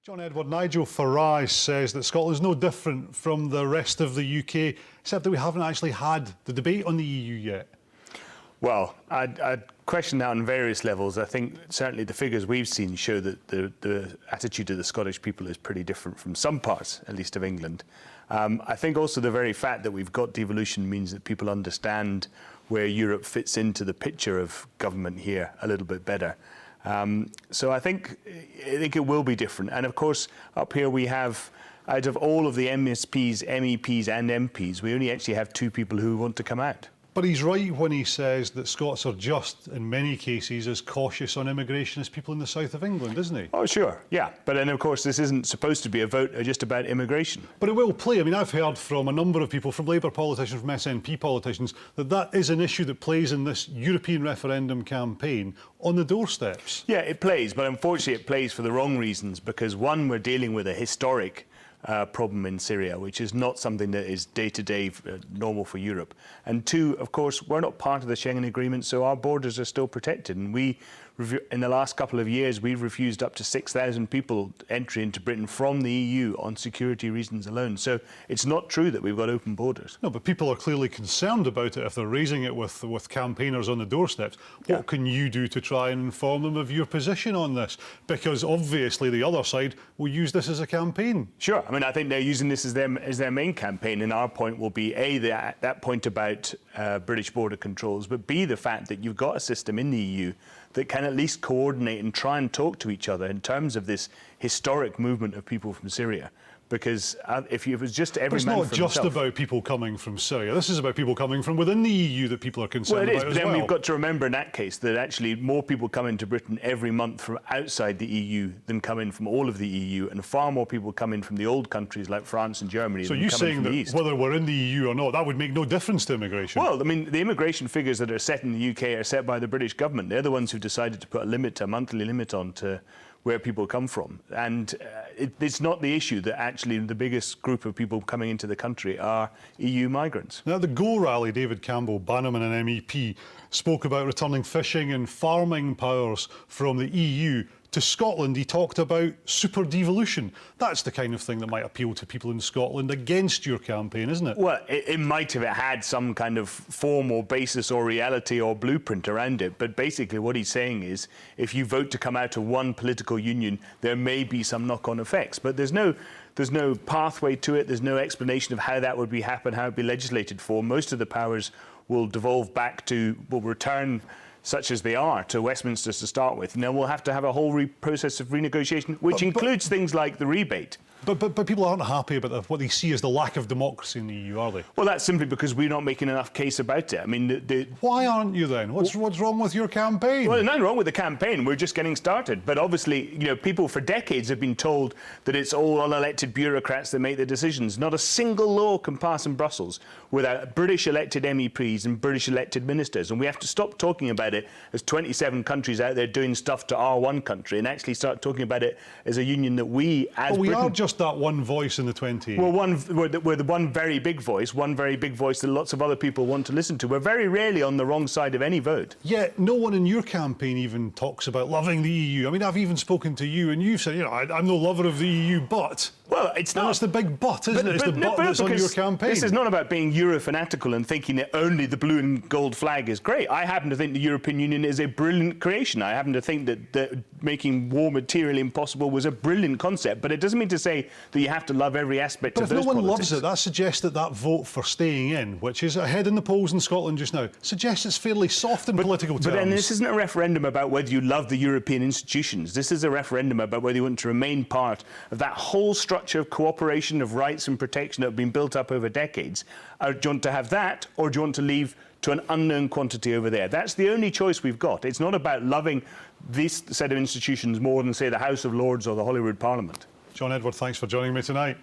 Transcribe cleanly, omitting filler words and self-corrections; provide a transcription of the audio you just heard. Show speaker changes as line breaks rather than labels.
John Edward, Nigel Farage says that Scotland's no different from the rest of the UK, except that we haven't actually had the debate on the EU yet.
Well, I'd question that on various levels. I think certainly the figures we've seen show that the attitude of the Scottish people is pretty different from some parts, at least, of England. I think also the very fact that we've got devolution means that people understand where Europe fits into the picture of government here a little bit better. So I think it will be different. And of course, up here we have, out of all of the MSPs, MEPs and MPs, we only actually have two people who want to come out.
But he's right when he says that Scots are just, in many cases, as cautious on immigration as people in the south of England, isn't he?
Oh, sure, yeah. But then, of course, this isn't supposed to be a vote just about immigration.
But it will play. I mean, I've heard from a number of people, from Labour politicians, from SNP politicians, that is an issue that plays in this European referendum campaign on the doorsteps.
Yeah, it plays, but unfortunately it plays for the wrong reasons, because one, we're dealing with a historic problem in Syria, which is not something that is day-to-day normal for Europe. And two, of course, we're not part of the Schengen Agreement, so our borders are still protected. And we, in the last couple of years, we've refused up to 6,000 people entry into Britain from the EU on security reasons alone. So it's not true that we've got open borders.
No, but people are clearly concerned about it if they're raising it with campaigners on the doorsteps. What can you do to try and inform them of your position on this? Because obviously the other side will use this as a campaign.
Sure. I mean, I think they're using this as their main campaign, and our point will be A, that point about British border controls, but B, the fact that you've got a system in the EU that can at least coordinate and try and talk to each other in terms of this historic movement of people from Syria. Because if it was just every man for himself...
It's not just about people coming from Syria. This is about people coming from within the EU that people are concerned about as well.
Well, it is, but then we've got to remember in that case that actually more people come into Britain every month from outside the EU than come in from all of the EU, and far more people come in from the old countries like France and Germany than come in from the East.
So you're saying that whether we're in the EU or not, that would make no difference to immigration?
Well, I mean, the immigration figures that are set in the UK are set by the British government. They're the ones who decided to put a monthly limit on to where people come from. And it's not the issue that actually the biggest group of people coming into the country are EU migrants.
Now, at the Go rally, David Campbell, Bannerman and MEP, spoke about returning fishing and farming powers from the EU to Scotland. He talked about super devolution. That's the kind of thing that might appeal to people in Scotland against your campaign, isn't it?
Well, it might have had some kind of form or basis or reality or blueprint around it. But basically what he's saying is if you vote to come out of one political union, there may be some knock-on effects. But there's no pathway to it. There's no explanation of how that would happen, how it would be legislated for. Most of the powers will devolve back to, will return such as they are, to Westminster to start with. And then we'll have to have a whole process of renegotiation, which includes things like the rebate.
But people aren't happy about what they see as the lack of democracy in the EU, are they?
Well, that's simply because we're not making enough case about it. I mean,
why aren't you then? What's wrong with your campaign?
Well, there's nothing wrong with the campaign. We're just getting started. But obviously, you know, people for decades have been told that it's all unelected bureaucrats that make the decisions. Not a single law can pass in Brussels without British elected MEPs and British elected ministers. And we have to stop talking about it as 27 countries out there doing stuff to our one country and actually start talking about it as a union that we, as Britain...
are just that one voice in the 28.
Well, we're the one very big voice that lots of other people want to listen to. We're very rarely on the wrong side of any vote.
Yet no one in your campaign even talks about loving the EU. I mean, I've even spoken to you and you've said, you know, I'm no lover of the EU, but...
Well, it's not.
That's the big but, isn't it? It's the but that's on your campaign.
This is not about being Euro-fanatical and thinking that only the blue and gold flag is great. I happen to think the European Union is a brilliant creation. I happen to think that making war materially impossible was a brilliant concept, but it doesn't mean to say that you have to love every aspect of those politics.
But if no one loves it, that suggests that vote for staying in, which is ahead in the polls in Scotland just now, suggests it's fairly soft in political terms.
But then this isn't a referendum about whether you love the European institutions. This is a referendum about whether you want to remain part of that whole structure of cooperation, of rights and protection that have been built up over decades. Do you want to have that, or do you want to leave to an unknown quantity over there? That's the only choice we've got. It's not about loving this set of institutions more than, say, the House of Lords or the Hollywood Parliament.
John Edward, thanks for joining me tonight.